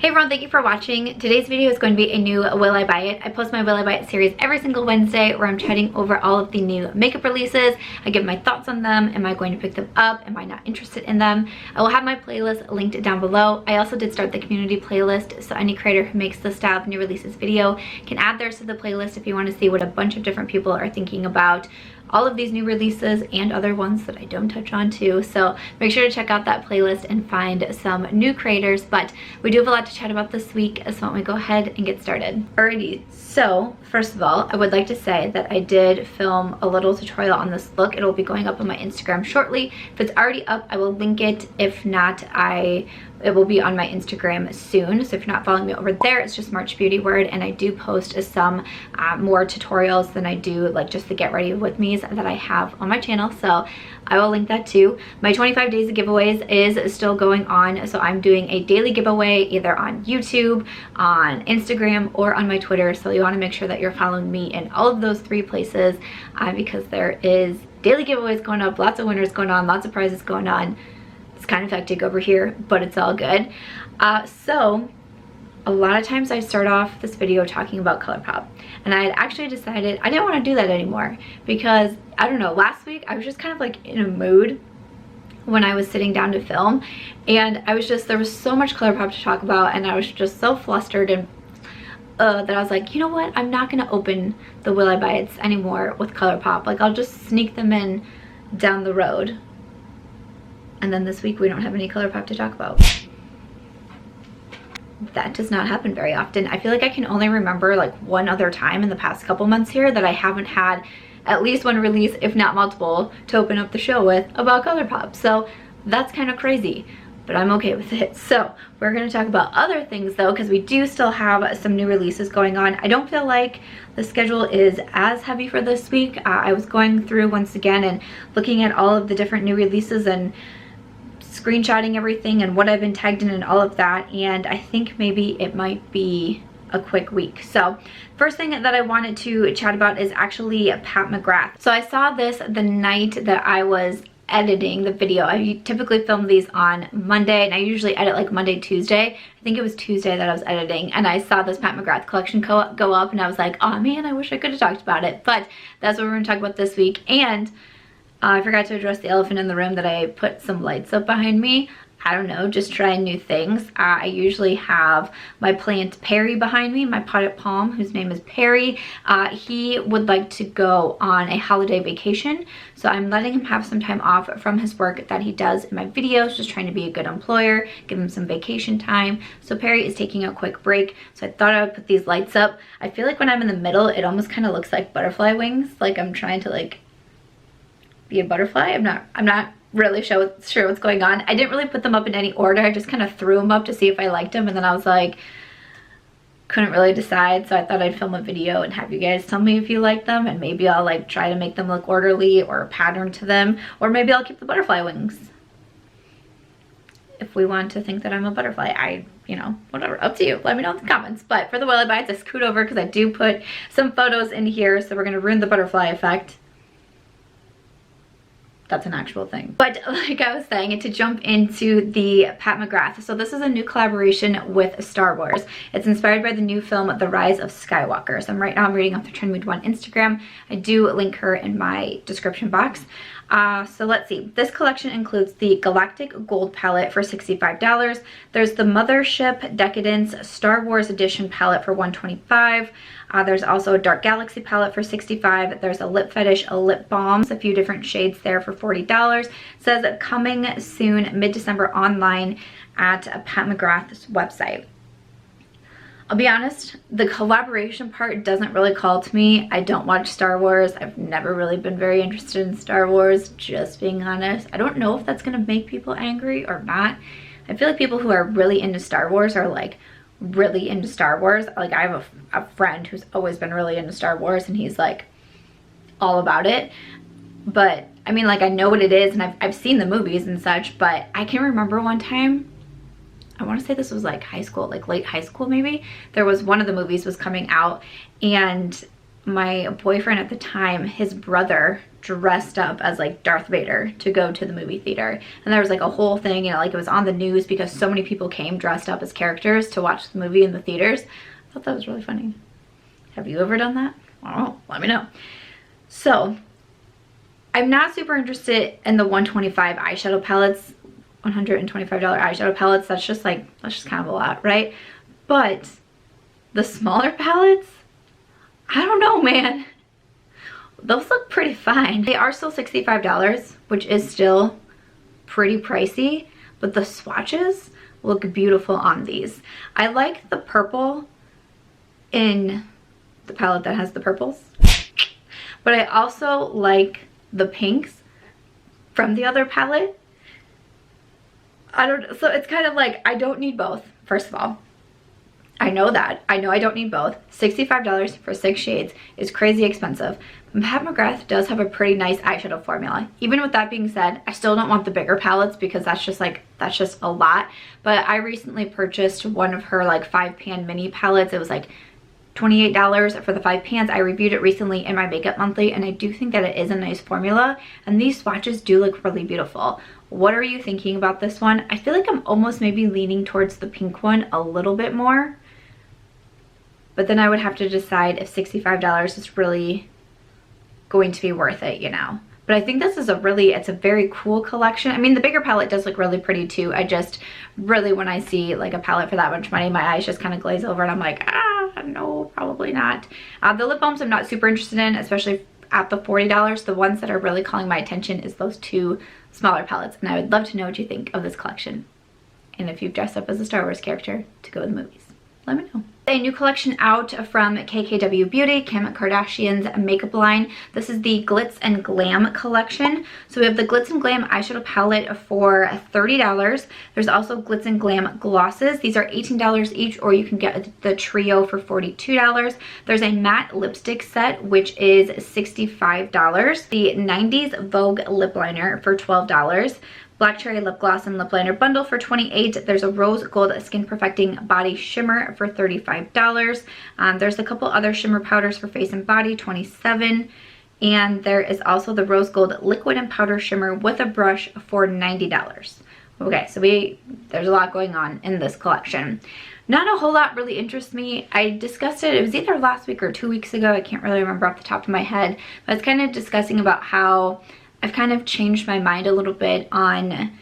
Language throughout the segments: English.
Hey everyone, thank you for watching. Today's video is going to be a new Will I Buy It. I post my Will I Buy It series every single Wednesday where I'm chatting over all of the new makeup releases. I give my thoughts on them. Am I going to pick them up? Am I not interested in them? I will have my playlist linked down below. I also did start the community playlist, so any creator who makes the style of new releases video can add theirs to the playlist if you want to see what a bunch of different people are thinking about all of these new releases and other ones that I don't touch on too. So make sure to check out that playlist and find some new creators. But we do have a lot to chat about this week, so why don't we go ahead and get started. Alrighty, so first of all, I would like to say that I did film a little tutorial on this look. It'll be going up on my Instagram shortly. If it's already up, I will link it. If not, it will be on my Instagram soon. So if you're not following me over there, it's just March Beauty Word, and I do post some more tutorials than I do like just the get ready with me's that I have on my channel. So I will link that too. My 25 days of giveaways is still going on. So I'm doing a daily giveaway either on YouTube, on Instagram, or on my Twitter. So you want to make sure that you're following me in all of those three places because there is daily giveaways going up, lots of winners going on, lots of prizes going on. It's kind of hectic over here, but it's all good. So a lot of times I start off this video talking about Colourpop, and I had actually decided I didn't want to do that anymore because, I don't know, last week I was just kind of like in a mood when I was sitting down to film, and I was just, there was so much Colourpop to talk about, and I was just so flustered and that I was like, you know what, I'm not gonna open the Will I Buy It's anymore with Colourpop. Like, I'll just sneak them in down the road. And then this week we don't have any Colourpop to talk about. That does not happen very often. I feel like I can only remember like one other time in the past couple months here that I haven't had at least one release, if not multiple, to open up the show with about Colourpop. So that's kind of crazy, but I'm okay with it. So we're going to talk about other things though, because we do still have some new releases going on. I don't feel like the schedule is as heavy for this week. I was going through once again and looking at all of the different new releases and screenshotting everything and what I've been tagged in and all of that, and I think maybe it might be a quick week. So first thing that I wanted to chat about is actually Pat Mcgrath. So I saw this the night that I was editing the video. I typically film these on Monday, and I usually edit like Monday, Tuesday. I think it was Tuesday that I was editing, and I saw this Pat Mcgrath collection go up, and I was like, oh man, I wish I could have talked about it. But that's what we're gonna talk about this week. And I forgot to address the elephant in the room that I put some lights up behind me. I don't know, just trying new things. I usually have my plant Perry behind me, my potted palm, whose name is Perry. He would like to go on a holiday vacation, so I'm letting him have some time off from his work that he does in my videos, just trying to be a good employer, give him some vacation time. So Perry is taking a quick break, so I thought I would put these lights up. I feel like when I'm in the middle, it almost kind of looks like butterfly wings, like I'm trying to like be a butterfly. I'm not really sure what's going on. I didn't really put them up in any order. I just kind of threw them up to see if I liked them, and then I was like, couldn't really decide, so I thought I'd film a video and have you guys tell me if you like them, and maybe I'll like try to make them look orderly or a pattern to them, or maybe I'll keep the butterfly wings if we want to think that I'm a butterfly. You know, whatever, up to you. Let me know in the comments. But for the Will I Buy It, I scoot over because I do put some photos in here, so we're gonna ruin the butterfly effect. That's an actual thing. But like I was saying, and to jump into the Pat Mcgrath. So this is a new collaboration with Star Wars. It's inspired by the new film, The Rise of Skywalker. So right now I'm reading off the Trend Mood 1 Instagram. I do link her in my description box. So let's see. This collection includes the Galactic Gold palette for $65. There's the Mothership Decadence Star Wars Edition palette for $125. There's also a Dark Galaxy palette for $65. There's a Lip Fetish, a lip balms, a few different shades there for $40. It says coming soon, mid-December, online at Pat Mcgrath's website. I'll be honest, the collaboration part doesn't really call to me. I don't watch Star Wars. I've never really been very interested in Star Wars, just being honest. I don't know if that's gonna make people angry or not. I feel like people who are really into Star Wars are like really into Star Wars. Like, I have a friend who's always been really into Star Wars, and he's like all about it. But I mean, like, I know what it is, and I've seen the movies and such, but I can remember one time, I want to say this was like high school, like late high school maybe, there was one of the movies was coming out, and my boyfriend at the time, his brother dressed up as like Darth Vader to go to the movie theater. And there was like a whole thing, you know, like it was on the news because so many people came dressed up as characters to watch the movie in the theaters. I thought that was really funny. Have you ever done that? Oh, let me know. So I'm not super interested in the $125 eyeshadow palettes, $125 eyeshadow palettes. That's just kind of a lot, right? But the smaller palettes, I don't know, man. Those look pretty fine. They are still $65, which is still pretty pricey, but the swatches look beautiful on these. I like the purple in the palette that has the purples, but I also like the pinks from the other palette. So it's kind of like, I don't need both, first of all. I know that. I know I don't need both. $65 for 6 shades is crazy expensive. Pat McGrath does have a pretty nice eyeshadow formula. Even with that being said, I still don't want the bigger palettes because that's just a lot. But I recently purchased one of her like 5-pan mini palettes. It was like $28 for the 5 pans. I reviewed it recently in my Makeup Monthly, and I do think that it is a nice formula, and these swatches do look really beautiful. What are you thinking about this one? I feel like I'm almost maybe leaning towards the pink one a little bit more, but then I would have to decide if $65 is really going to be worth it, you know. But I think this is it's a very cool collection. I mean, the bigger palette does look really pretty too. I just really, when I see like a palette for that much money, my eyes just kind of glaze over and I'm like, no, probably not. The lip balms I'm not super interested in, especially at the $40. The ones that are really calling my attention is those 2 smaller palettes. And I would love to know what you think of this collection. And if you've dressed up as a Star Wars character to go to the movies, let me know. A new collection out from KKW Beauty, Kim Kardashian's makeup line. This is the Glitz and Glam collection. So we have the Glitz and Glam eyeshadow palette for $30. There's also Glitz and Glam glosses. These are $18 each, or you can get the trio for $42. There's a matte lipstick set, which is $65. The 90s Vogue lip liner for $12. Black Cherry Lip Gloss and Lip Liner Bundle for $28. There's a Rose Gold Skin Perfecting Body Shimmer for $35. There's a couple other shimmer powders for face and body, $27. And there is also the Rose Gold Liquid and Powder Shimmer with a brush for $90. Okay, so there's a lot going on in this collection. Not a whole lot really interests me. I discussed it was either last week or 2 weeks ago. I can't really remember off the top of my head. But I was kind of discussing about how I've kind of changed my mind a little bit on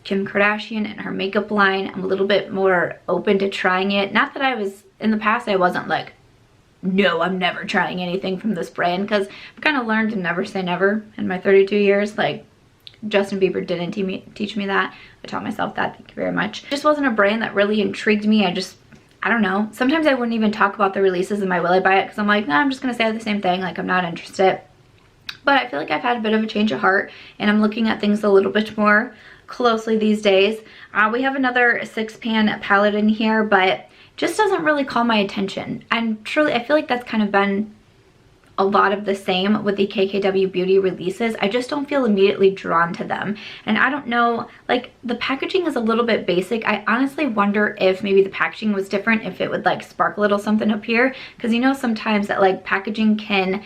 Kim Kardashian and her makeup line. I'm a little bit more open to trying it. Not that in the past I wasn't like, no, I'm never trying anything from this brand, because I've kind of learned to never say never in my 32 years. Like, Justin Bieber didn't teach me that. I taught myself that, thank you very much. It just wasn't a brand that really intrigued me. I don't know. Sometimes I wouldn't even talk about the releases in my Will I Buy It, because I'm like, no, I'm just gonna say the same thing, like I'm not interested. But I feel like I've had a bit of a change of heart, and I'm looking at things a little bit more closely these days. We have another 6-pan palette in here, but just doesn't really call my attention. And truly, I feel like that's kind of been a lot of the same with the KKW Beauty releases. I just don't feel immediately drawn to them. And I don't know, like, the packaging is a little bit basic. I honestly wonder if maybe the packaging was different, if it would like spark a little something up here. Because you know sometimes that like packaging can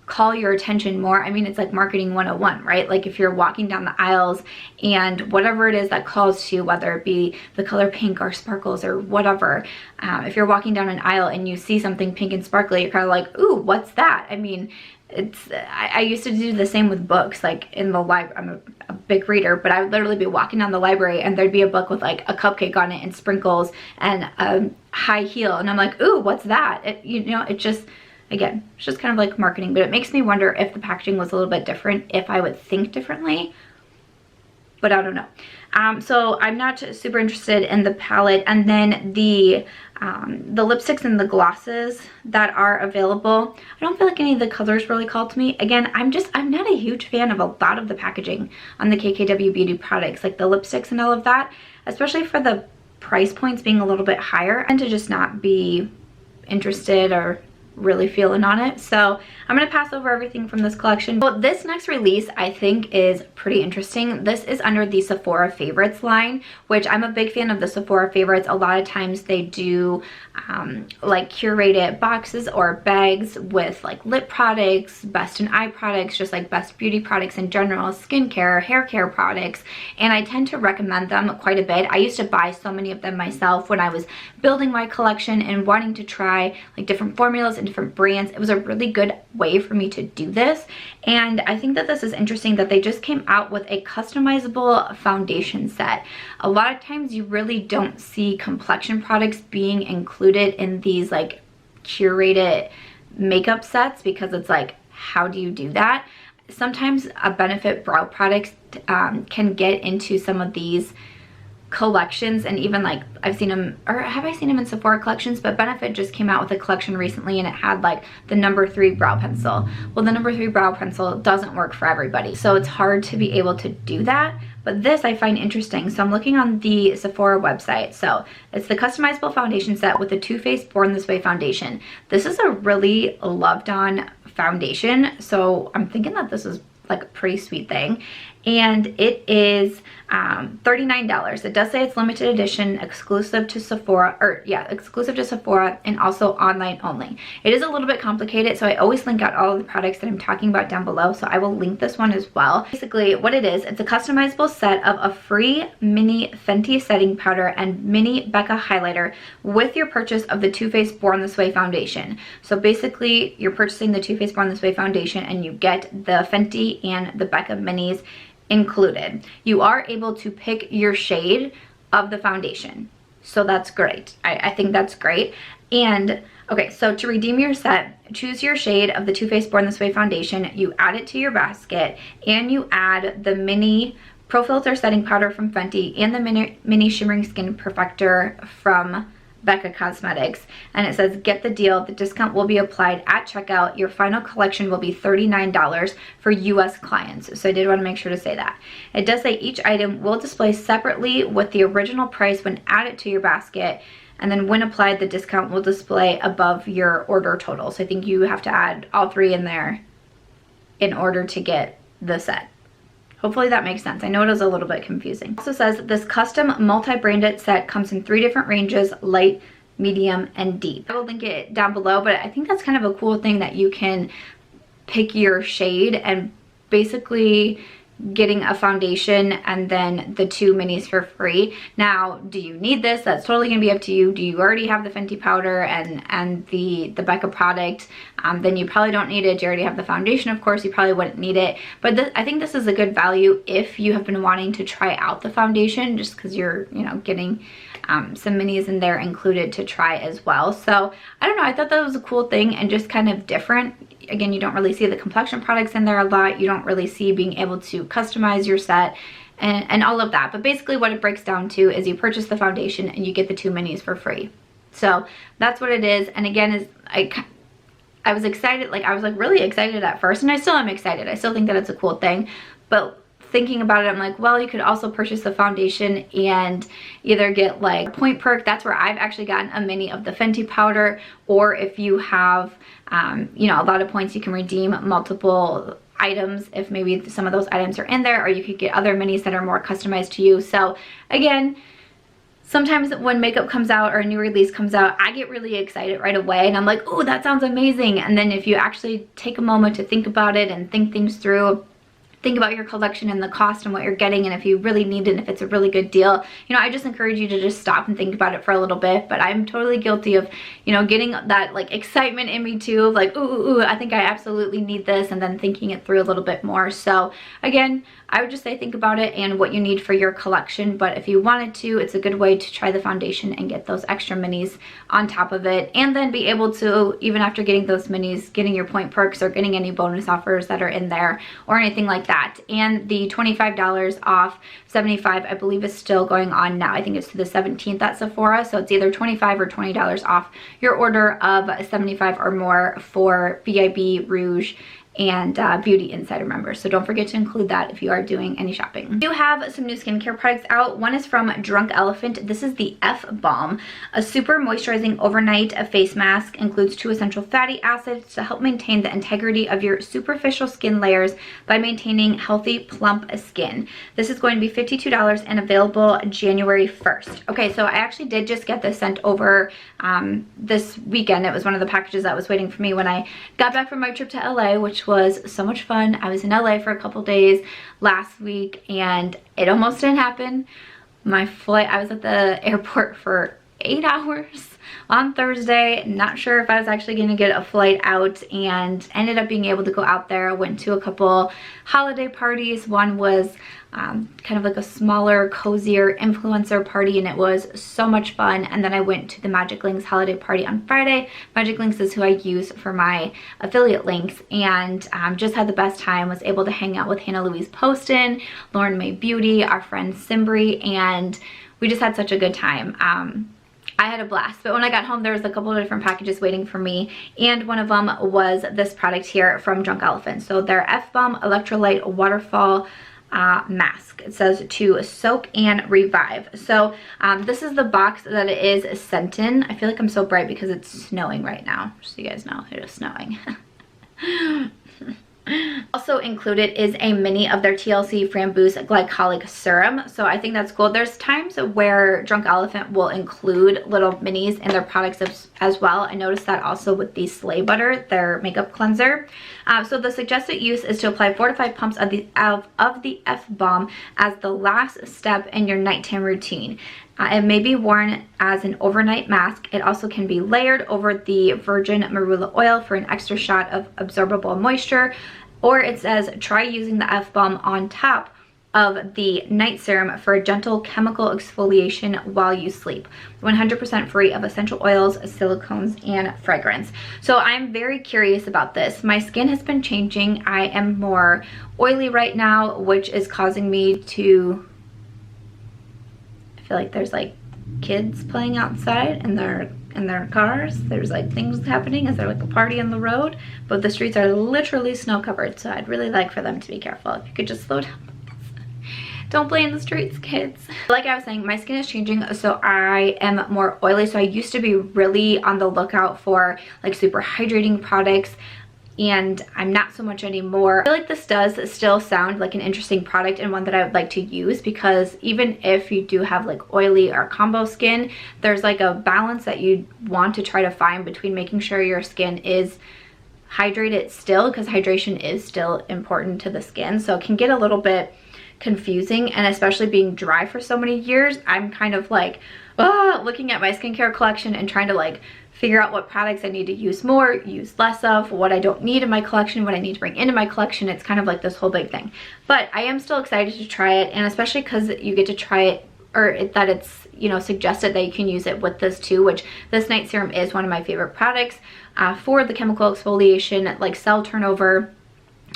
call your attention more. I mean, it's like marketing 101, right? Like if you're walking down the aisles and whatever it is that calls to you, whether it be the color pink or sparkles or whatever, if you're walking down an aisle and you see something pink and sparkly, you're kind of like, ooh, what's that? I mean, I used to do the same with books. Like in the library, I'm a big reader, but I would literally be walking down the library and there'd be a book with like a cupcake on it and sprinkles and a high heel, and I'm like, ooh, what's that? You know, it just, again, it's just kind of like marketing, but it makes me wonder if the packaging was a little bit different, if I would think differently, but I don't know. So I'm not super interested in the palette. And then the lipsticks and the glosses that are available, I don't feel like any of the colors really call to me. Again, I'm not a huge fan of a lot of the packaging on the KKW Beauty products, like the lipsticks and all of that, especially for the price points being a little bit higher, and to just not be interested or really feeling on it. So I'm gonna pass over everything from this collection. Well, this next release I think is pretty interesting. This is under the Sephora Favorites line, which I'm a big fan of the Sephora Favorites. A lot of times they do like curated boxes or bags with like lip products, best in eye products, just like best beauty products in general, skincare, hair care products, and I tend to recommend them quite a bit. I used to buy so many of them myself when I was building my collection and wanting to try like different formulas and different brands. It was a really good way for me to do this, and I think that this is interesting that they just came out with a customizable foundation set. A lot of times you really don't see complexion products being included in these like curated makeup sets because it's like, how do you do that? Sometimes a Benefit brow products can get into some of these collections, and even like I've seen them, or have I seen them in Sephora collections, but Benefit just came out with a collection recently and it had like the #3 brow pencil. Well, the #3 brow pencil doesn't work for everybody, so it's hard to be able to do that. But this I find interesting. So I'm looking on the Sephora website. So it's the customizable foundation set with the Too Faced Born This Way foundation. This is a really loved on foundation, so I'm thinking that this is like a pretty sweet thing, and it is $39. It does say it's limited edition, exclusive to Sephora, or yeah, exclusive to Sephora, and also online only. It is a little bit complicated, so I always link out all of the products that I'm talking about down below, so I will link this one as well. Basically what it is, it's a customizable set of a free mini Fenty setting powder and mini Becca highlighter with your purchase of the Too Faced Born This Way foundation. So basically you're purchasing the Too Faced Born This Way foundation and you get the Fenty and the Becca minis included. You are able to pick your shade of the foundation, so that's great. I think that's great. And okay, so to redeem your set, choose your shade of the Too Faced Born This Way foundation, you add it to your basket, and you add the mini Pro Filter setting powder from Fenty and the mini shimmering skin perfector from Becca Cosmetics, and it says get the deal. The discount will be applied at checkout. Your final collection will be $39 for US clients. So I did want to make sure to say that. It does say each item will display separately with the original price when added to your basket, and then when applied the discount will display above your order total. So I think you have to add all three in there in order to get the set. Hopefully that makes sense. I know it is a little bit confusing. It also says this custom multi-branded set comes in 3 different ranges: light, medium, and deep. I will link it down below, but I think that's kind of a cool thing that you can pick your shade and basically getting a foundation and then the 2 minis for free. Now, do you need this? That's totally gonna be up to you. Do you already have the Fenty powder and the Becca product? Then you probably don't need it. Do you already have the foundation? Of course, you probably wouldn't need it. But I think this is a good value if you have been wanting to try out the foundation, just because you're, you know, getting some minis in there included to try as well. So I don't know, I thought that was a cool thing and just kind of different. Again, you don't really see the complexion products in there a lot. You don't really see being able to customize your set and all of that. But basically what it breaks down to is you purchase the foundation and you get the 2 minis for free. So that's what it is. And again, is I was excited, like I was like really excited at first, and I still am excited. I still think that it's a cool thing. But thinking about it, I'm like, well, you could also purchase the foundation and either get like point perk. That's where I've actually gotten a mini of the Fenty powder, or if you have you know, a lot of points, you can redeem multiple items if maybe some of those items are in there, or you could get other minis that are more customized to you. So again, sometimes when makeup comes out or a new release comes out, I get really excited right away and I'm like, oh, that sounds amazing. And then if you actually take a moment to think about it and think things through, think about your collection and the cost and what you're getting, and if you really need it and if it's a really good deal, you know, I just encourage you to just stop and think about it for a little bit. But I'm totally guilty of, you know, getting that like excitement in me too, of like, ooh, I think I absolutely need this, and then thinking it through a little bit more. So again, I would just say think about it and what you need for your collection. But if you wanted to, it's a good way to try the foundation and get those extra minis on top of it, and then be able to, even after getting those minis, getting your point perks or getting any bonus offers that are in there or anything like that. And the $25 off 75, I believe, is still going on now. I think it's to the 17th at Sephora, so it's either $25 or $20 off your order of 75 or more for BIB, Rouge, and Beauty Insider members. So don't forget to include that if you are doing any shopping. We do have some new skincare products out. One is from Drunk Elephant. This is the F-Balm, a super moisturizing overnight face mask. Includes 2 essential fatty acids to help maintain the integrity of your superficial skin layers by maintaining healthy, plump skin. This is going to be $52 and available January 1st. Okay, so I actually did just get this sent over this weekend. It was one of the packages that was waiting for me when I got back from my trip to LA, which was so much fun. I was in LA for a couple days last week and it almost didn't happen. My flight, I was at the airport for 8 hours on Thursday. Not sure if I was actually going to get a flight out, and ended up being able to go out there. Went to a couple holiday parties. One was kind of like a smaller, cozier influencer party, and it was so much fun. And then I went to the Magic Links holiday party on Friday. Magic Links is who I use for my affiliate links, and just had the best time. Was able to hang out with Hannah Louise Poston, Lauren May Beauty, our friend Simbri, and we just had such a good time. I had a blast, but when I got home, there was a couple of different packages waiting for me, and one of them was this product here from Drunk Elephant. So their F-Balm Electrolyte Waterfall mask. It says to soak and revive. So this is the box that it is sent in. I feel like I'm so bright because it's snowing right now, just so you guys know it is snowing. Also included is a mini of their TLC Framboos Glycolic Serum. So I think that's cool. There's times where Drunk Elephant will include little minis in their products as well. I noticed that also with the Slay Butter, their makeup cleanser. So the suggested use is to apply 4 to 5 pumps of the F-Balm as the last step in your nighttime routine. It may be worn as an overnight mask. It also can be layered over the virgin marula oil for an extra shot of absorbable moisture. Or it says try using the F-Balm on top of the night serum for a gentle chemical exfoliation while you sleep. 100% free of essential oils, silicones, and fragrance. So I'm very curious about this. My skin has been changing. I am more oily right now, which is causing me to feel like there's like kids playing outside in their cars. There's like things happening. Is there like a party on the road? But the streets are literally snow covered, so I'd really like for them to be careful. If you could just slow down. Don't play in the streets, kids. Like I was saying, my skin is changing, so I am more oily. So I used to be really on the lookout for like super hydrating products, and I'm not so much anymore. I feel like this does still sound like an interesting product and one that I would like to use, because even if you do have like oily or combo skin, there's like a balance that you want to try to find between making sure your skin is hydrated still, because hydration is still important to the skin. So it can get a little bit confusing, and especially being dry for so many years, I'm kind of like looking at my skincare collection and trying to like figure out what products I need to use more, use less of, what I don't need in my collection, what I need to bring into my collection. It's kind of like this whole big thing. But I am still excited to try it, and especially because you get to try it, or that it's, you know, suggested that you can use it with this too, which this night serum is one of my favorite products for the chemical exfoliation, like cell turnover,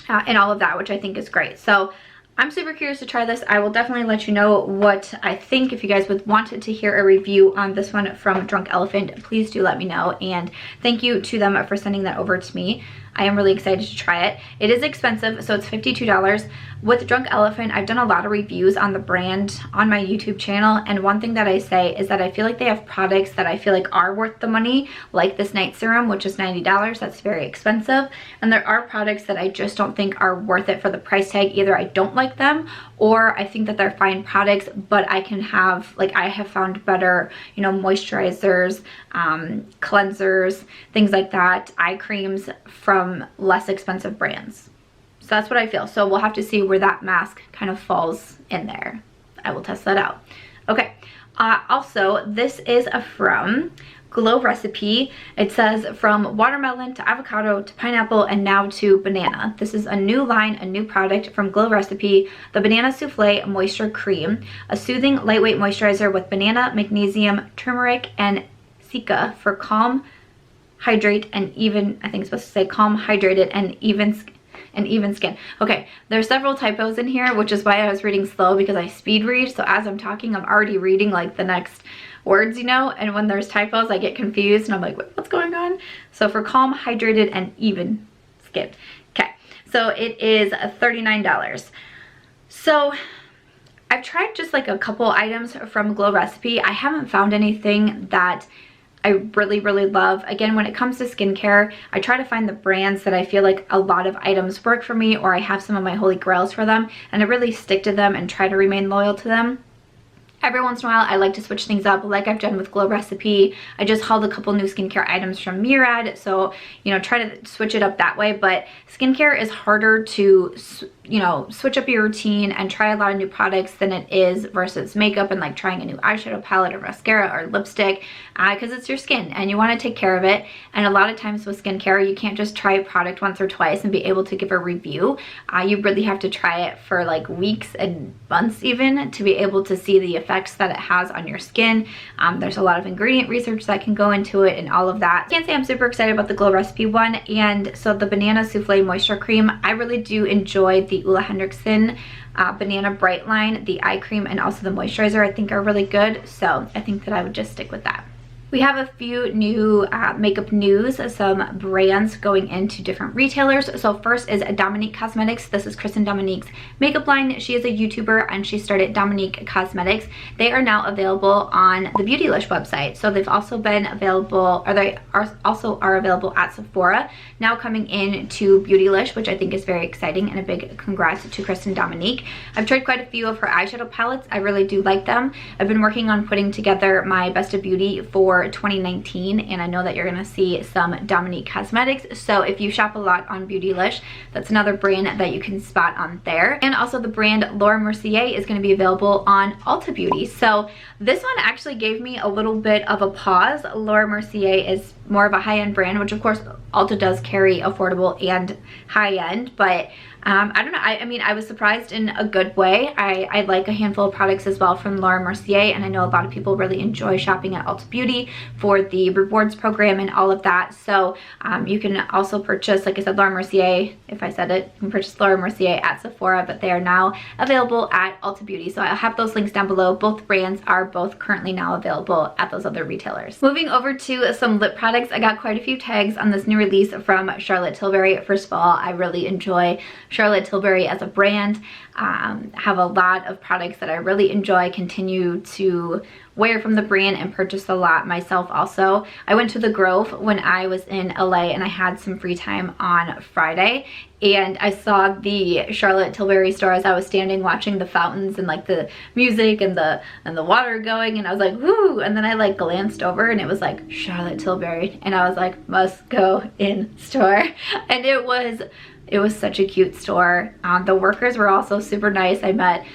and all of that, which I think is great. So I'm super curious to try this. I will definitely let you know what I think. If you guys would want to hear a review on this one from Drunk Elephant, please do let me know. And thank you to them for sending that over to me. I am really excited to try it. It is expensive, so it's $52. With Drunk Elephant, I've done a lot of reviews on the brand on my YouTube channel, and one thing that I say is that I feel like they have products that I feel like are worth the money, like this night serum, which is $90. That's very expensive. And there are products that I just don't think are worth it for the price tag. Either I don't like them, or I think that they're fine products, but I can have, like, I have found better, you know, moisturizers, cleansers, things like that, eye creams from less expensive brands. So that's what I feel. So we'll have to see where that mask kind of falls in there. I will test that out. Okay. Also, this is from Glow Recipe. It says from watermelon to avocado to pineapple and now to banana. This is a new line, a new product from Glow Recipe, the Banana Souffle Moisture Cream, a soothing lightweight moisturizer with banana, magnesium, turmeric, and cica for calm, hydrate, and even, I think it's supposed to say calm, hydrated, and even skin. Okay, there's several typos in here, which is why I was reading slow, because I speed read. So as I'm talking, I'm already reading like the next words, you know, and when there's typos, I get confused and I'm like, what's going on? So for calm, hydrated, and even skin. Okay, So it is $39. So I've tried just like a couple items from Glow Recipe. I haven't found anything that I really love. Again, when it comes to skincare, I try to find the brands that I feel like a lot of items work for me, or I have some of my holy grails for them, and I really stick to them and try to remain loyal to them. Every once in a while, I like to switch things up like I've done with Glow Recipe. I just hauled a couple new skincare items from Mcgrath, so, you know, try to switch it up that way. But skincare is harder to, you know, switch up your routine and try a lot of new products than it is versus makeup and like trying a new eyeshadow palette or mascara or lipstick, because it's your skin and you want to take care of it. And a lot of times with skincare, you can't just try a product once or twice and be able to give a review. You really have to try it for like weeks and months even to be able to see the effects that it has on your skin. There's a lot of ingredient research that can go into it and all of that. I can't say I'm super excited about the Glow Recipe one. And so the Banana Souffle Moisture Cream, I really do enjoy the Ulla Henriksen Banana Bright line. The eye cream and also the moisturizer I think are really good. So I think that I would just stick with that. We have a few new makeup news, some brands going into different retailers. So first is Dominique Cosmetics. This is Kristen Dominique's makeup line. She is a YouTuber and she started Dominique Cosmetics. They are now available on the Beautylish website. So they've also been available, or they also are available at Sephora, now coming in to Beautylish, which I think is very exciting, and a big congrats to Kristen Dominique. I've tried quite a few of her eyeshadow palettes. I really do like them. I've been working on putting together my Best of Beauty for 2019, and I know that you're gonna see some Dominique Cosmetics. So if you shop a lot on Beautylish, that's another brand that you can spot on there. And also the brand Laura Mercier is gonna be available on Ulta Beauty. So this one actually gave me a little bit of a pause. Laura Mercier is more of a high-end brand, which of course Ulta does carry affordable and high-end, but I don't know, I mean, I was surprised in a good way. I like a handful of products as well from Laura Mercier, and I know a lot of people really enjoy shopping at Ulta Beauty for the rewards program and all of that. So you can also purchase, like I said, Laura Mercier, if I said it, you can purchase Laura Mercier at Sephora, but they are now available at Ulta Beauty. So I'll have those links down below. Both brands are both currently now available at those other retailers. Moving over to some lip products, I got quite a few tags on this new release from Charlotte Tilbury. First of all, I really enjoy Charlotte Tilbury as a brand. Have a lot of products that I really enjoy, continue to wear from the brand and purchase a lot myself also. I went to the Grove when I was in LA and I had some free time on Friday, and I saw the Charlotte Tilbury store as I was standing watching the fountains and like the music and the water going, and I was like, woo, and then I like glanced over and it was like Charlotte Tilbury, and I was like, must go in store. And it was such a cute store. The workers were also super nice. I met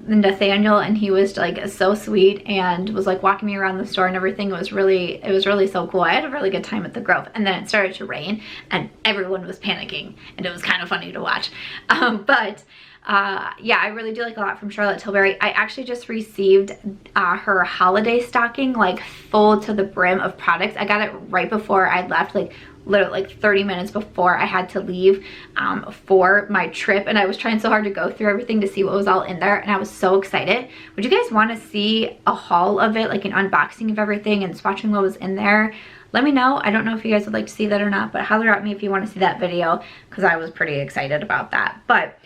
Nathaniel, and he was like so sweet and was like walking me around the store and everything. It was really so cool. I had a really good time at the Grove, and then it started to rain and everyone was panicking, and it was kind of funny to watch. Yeah, I really do like a lot from Charlotte Tilbury. I actually just received her holiday stocking, like full to the brim of products. I got it right before I left, like literally like 30 minutes before I had to leave for my trip, and I was trying so hard to go through everything to see what was all in there, and I was so excited. Would you guys want to see a haul of it, like an unboxing of everything and swatching what was in there? Let me know. I don't know if you guys would like to see that or not, but holler at me if you want to see that video, because I was pretty excited about that. But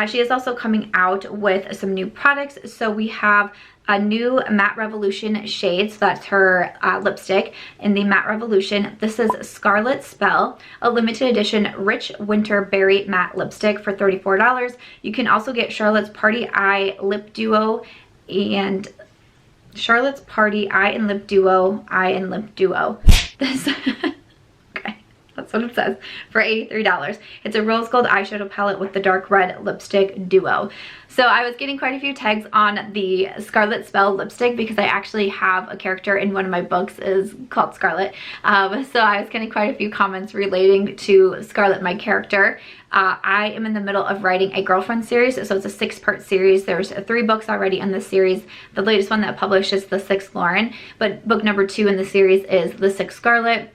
she is also coming out with some new products. So we have a new Matte Revolution shade, so that's her lipstick in the Matte Revolution. This is Scarlet Spell, a limited edition rich winter berry matte lipstick for $34. You can also get Charlotte's Party Eye Lip Duo and Charlotte's Party Eye and Lip Duo. This okay, that's what it says, for $83. It's a rose gold eyeshadow palette with the dark red lipstick duo. So I was getting quite a few tags on the Scarlet Spell lipstick because I actually have a character in one of my books is called Scarlet. So I was getting quite a few comments relating to Scarlet, my character. I am in the middle of writing a girlfriend series, so it's a 6-part series. There's 3 books already in the series. The latest one that published is The Sixth Lauren, but book number 2 in the series is The Sixth Scarlet.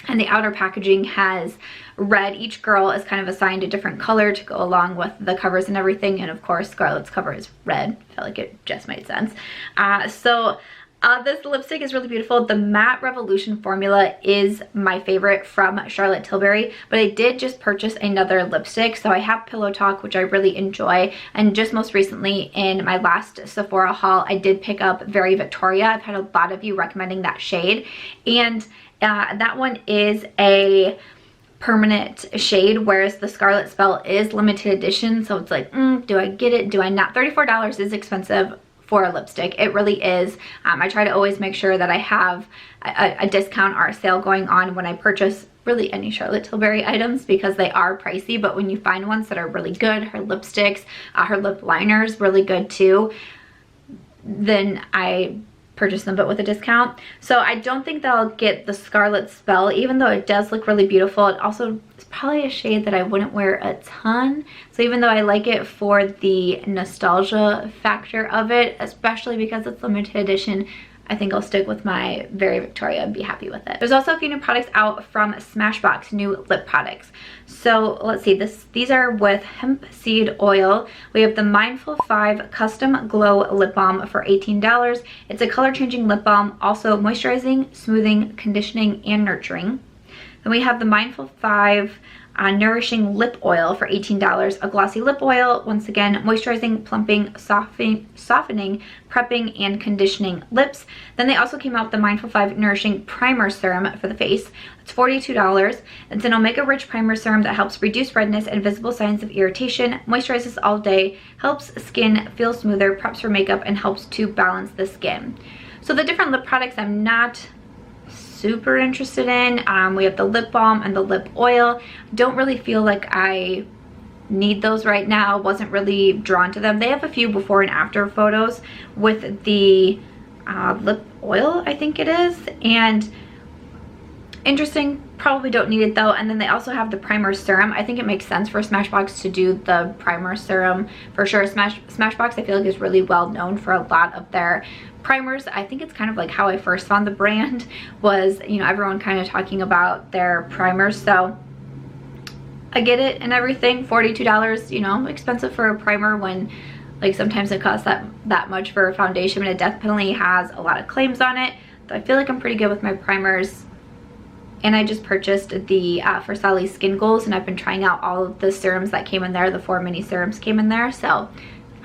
And the outer packaging has red. Each girl is kind of assigned a different color to go along with the covers and everything. And of course, Scarlet's cover is red. I feel like it just made sense. So This lipstick is really beautiful. The Matte Revolution formula is my favorite from Charlotte Tilbury, but I did just purchase another lipstick. So I have Pillow Talk, which I really enjoy, and just most recently in my last Sephora haul, I did pick up Very Victoria. I've had a lot of you recommending that shade, and that one is a permanent shade, whereas the Scarlet Spell is limited edition. So it's like, do I get it? Do I not? $34 is expensive for a lipstick. It really is. I try to always make sure that I have a discount or a sale going on when I purchase really any Charlotte Tilbury items, because they are pricey, but when you find ones that are really good, her lipsticks, her lip liners really good too, then I purchase them but with a discount. So I don't think that I'll get the Scarlet Spell, even though it does look really beautiful. It also is probably a shade that I wouldn't wear a ton. So even though I like it for the nostalgia factor of it, especially because it's limited edition, I think I'll stick with my Very Victoria and be happy with it. There's also a few new products out from Smashbox, new lip products. So let's see, these are with hemp seed oil. We have the Mindful 5 Custom Glow Lip Balm for $18. It's a color changing lip balm, also moisturizing, smoothing, conditioning, and nurturing. Then we have the Mindful 5 Nourishing Lip Oil for $18, a glossy lip oil, once again moisturizing, plumping, softening, prepping, and conditioning lips. Then they also came out with the Mindful 5 Nourishing Primer Serum for the face. It's $42. It's an omega rich primer serum that helps reduce redness and visible signs of irritation, moisturizes all day, helps skin feel smoother, preps for makeup, and helps to balance the skin. So the different lip products I'm not super interested in. We have the lip balm and the lip oil. Don't really feel like I need those right now. Wasn't really drawn to them. They have a few before and after photos with the lip oil, I think it is, and interesting. Probably don't need it though. And then they also have the primer serum. I think it makes sense for Smashbox to do the primer serum for sure. Smashbox I feel like is really well known for a lot of their primers. I think it's kind of like how I first found the brand, was, you know, everyone kind of talking about their primers. So I get it and everything. $42, you know, expensive for a primer when like sometimes it costs that much for a foundation, but it definitely has a lot of claims on it. So I feel like I'm pretty good with my primers. And I just purchased the For Sally Skin Goals, and I've been trying out all of the serums that came in there. The 4 mini serums came in there, so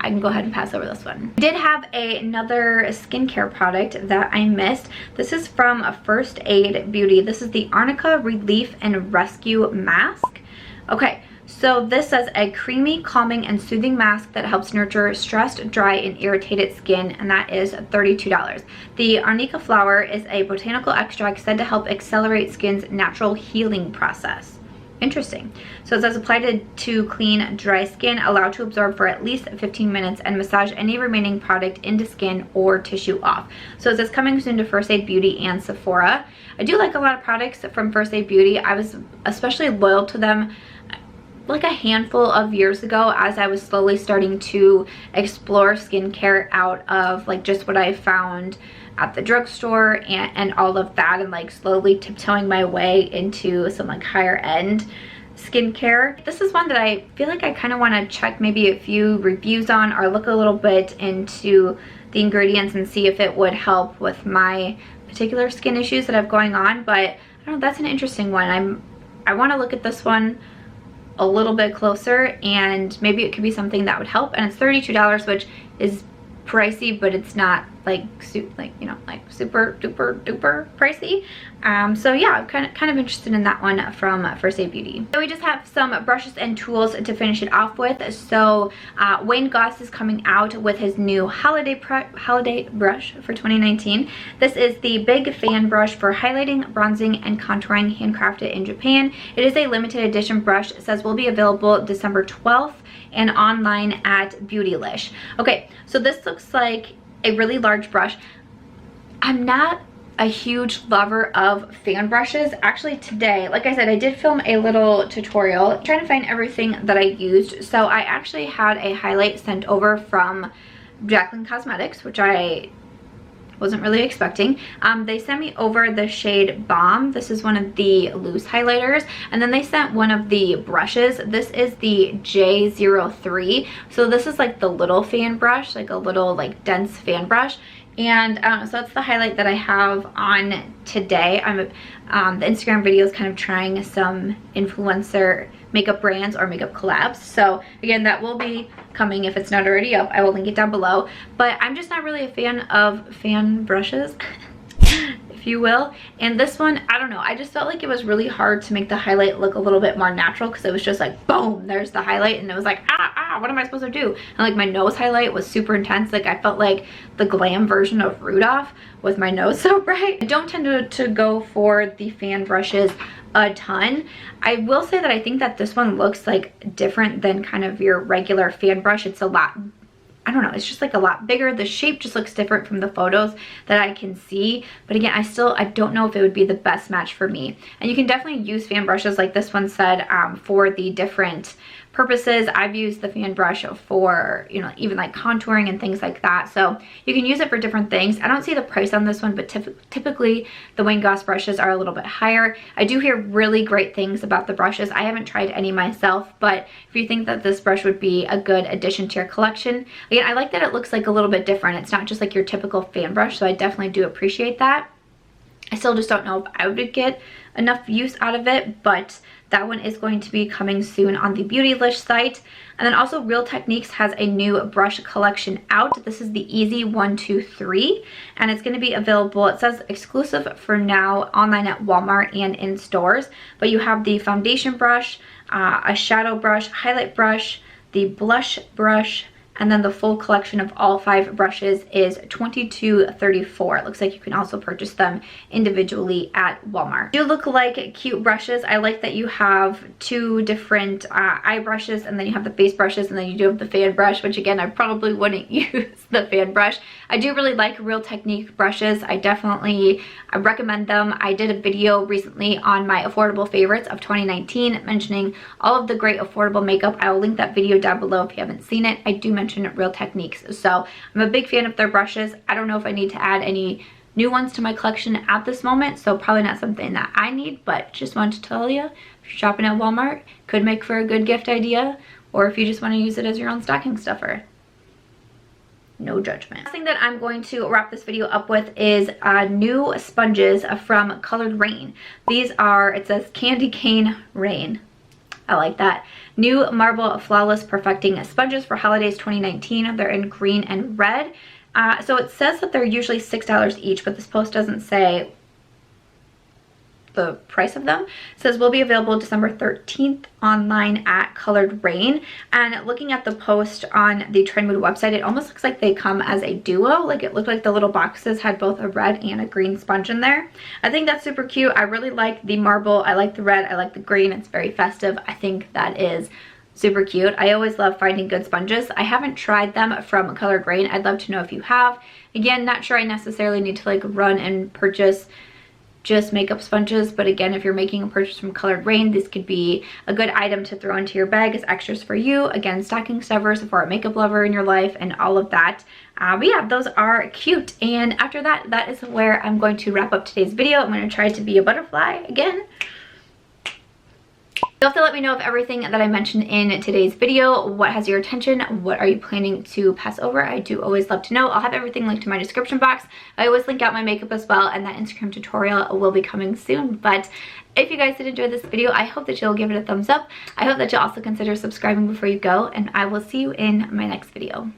I can go ahead and pass over this one. I did have another skincare product that I missed. This is from First Aid Beauty. This is the Arnica Relief and Rescue Mask. Okay, so this says a creamy, calming, and soothing mask that helps nurture stressed, dry, and irritated skin, and that is $32. The Arnica flower is a botanical extract said to help accelerate skin's natural healing process. Interesting. So it says apply to clean, dry skin, allow to absorb for at least 15 minutes, and massage any remaining product into skin or tissue off. So it says coming soon to First Aid Beauty and Sephora. I do like a lot of products from First Aid Beauty. I was especially loyal to them like a handful of years ago as I was slowly starting to explore skincare out of like just what I found at the drugstore and all of that, and like slowly tiptoeing my way into some like higher end skincare. This is one that I feel like I kind of want to check maybe a few reviews on, or look a little bit into the ingredients and see if it would help with my particular skin issues that I have going on. But I don't know, that's an interesting one. I want to look at this one a little bit closer, and maybe it could be something that would help. And it's $32, which is pricey, but it's not like you know, like super duper pricey. So yeah, I'm kind of interested in that one from First Aid Beauty. So we just have some brushes and tools to finish it off with. So Wayne Goss is coming out with his new holiday brush for 2019. This is the Big Fan brush for highlighting, bronzing, and contouring, handcrafted in Japan. It is a limited edition brush. It says will be available December 12th and online at Beautylish. Okay, so this looks like a really large brush. I'm not a huge lover of fan brushes. Actually today, like I said, I did film a little tutorial trying to find everything that I used. So I actually had a highlight sent over from Jaclyn Cosmetics, which I wasn't really expecting. They sent me over the shade Balm. This is one of the loose highlighters, and then they sent one of the brushes. This is the J03. So this is like the little fan brush, like a little like dense fan brush, And so that's the highlight that I have on today. I'm the Instagram video is kind of trying some influencer makeup brands or makeup collabs. So again, that will be coming if it's not already up. I will link it down below. But I'm just not really a fan of fan brushes, if you will. And this one, I don't know, I just felt like it was really hard to make the highlight look a little bit more natural, because it was just like boom, there's the highlight, and it was like what am I supposed to do? And like my nose highlight was super intense. Like I felt like the Glam version of Rudolph with my nose so bright. I don't tend to go for the fan brushes a ton. I will say that I think that this one looks like different than kind of your regular fan brush. It's a lot, I don't know, it's just like a lot bigger. The shape just looks different from the photos that I can see. But again, I don't know if it would be the best match for me. And you can definitely use fan brushes like this one said for the different purposes. I've used the fan brush for, you know, even like contouring and things like that. So you can use it for different things. I don't see the price on this one, but typically the Wayne Goss brushes are a little bit higher. I do hear really great things about the brushes. I haven't tried any myself, but if you think that this brush would be a good addition to your collection, again, I like that it looks like a little bit different. It's not just like your typical fan brush, so I definitely do appreciate that. I still just don't know if I would get enough use out of it, but that one is going to be coming soon on the Beautylish site. And then also Real Techniques has a new brush collection out. This is the Easy 123, and it's going to be available, it says exclusive for now, online at Walmart and in stores. But you have the foundation brush, a shadow brush, highlight brush, the blush brush, and then the full collection of all 5 brushes is $22.34. It looks like you can also purchase them individually at Walmart. They do look like cute brushes. I like that you have 2 different eye brushes, and then you have the face brushes, and then you do have the fan brush, which again, I probably wouldn't use the fan brush. I do really like Real Technique brushes. I recommend them. I did a video recently on my affordable favorites of 2019 mentioning all of the great affordable makeup. I will link that video down below if you haven't seen it. I do mention Real Techniques. So I'm a big fan of their brushes. I don't know if I need to add any new ones to my collection at this moment, so probably not something that I need, but just wanted to tell you, if you're shopping at Walmart, could make for a good gift idea, or if you just want to use it as your own stocking stuffer. No judgment. Last thing that I'm going to wrap this video up with is new sponges from Colored Rain. These are, it says Candy Cane Rain. I like that. New Marble Flawless Perfecting Sponges for Holidays 2019. They're in green and red. So it says that they're usually $6 each, but this post doesn't say the price of them. It says will be available December 13th online at Colored Rain. And looking at the post on the Trendmood website, it almost looks like they come as a duo. Like it looked like the little boxes had both a red and a green sponge in there. I think that's super cute. I really like the marble. I like the red. I like the green. It's very festive. I think that is super cute. I always love finding good sponges. I haven't tried them from Colored Rain. I'd love to know if you have. Again, not sure I necessarily need to like run and purchase just makeup sponges, but again, if you're making a purchase from Colored Rain, this could be a good item to throw into your bag as extras for you. Again, stocking stuffers for a makeup lover in your life and all of that. But yeah, those are cute. And after that, that is where I'm going to wrap up today's video. I'm going to try to be a butterfly again. You'll have to let me know of everything that I mentioned in today's video. What has your attention? What are you planning to pass over? I do always love to know. I'll have everything linked to my description box. I always link out my makeup as well, and that Instagram tutorial will be coming soon. But if you guys did enjoy this video, I hope that you'll give it a thumbs up. I hope that you'll also consider subscribing before you go, and I will see you in my next video.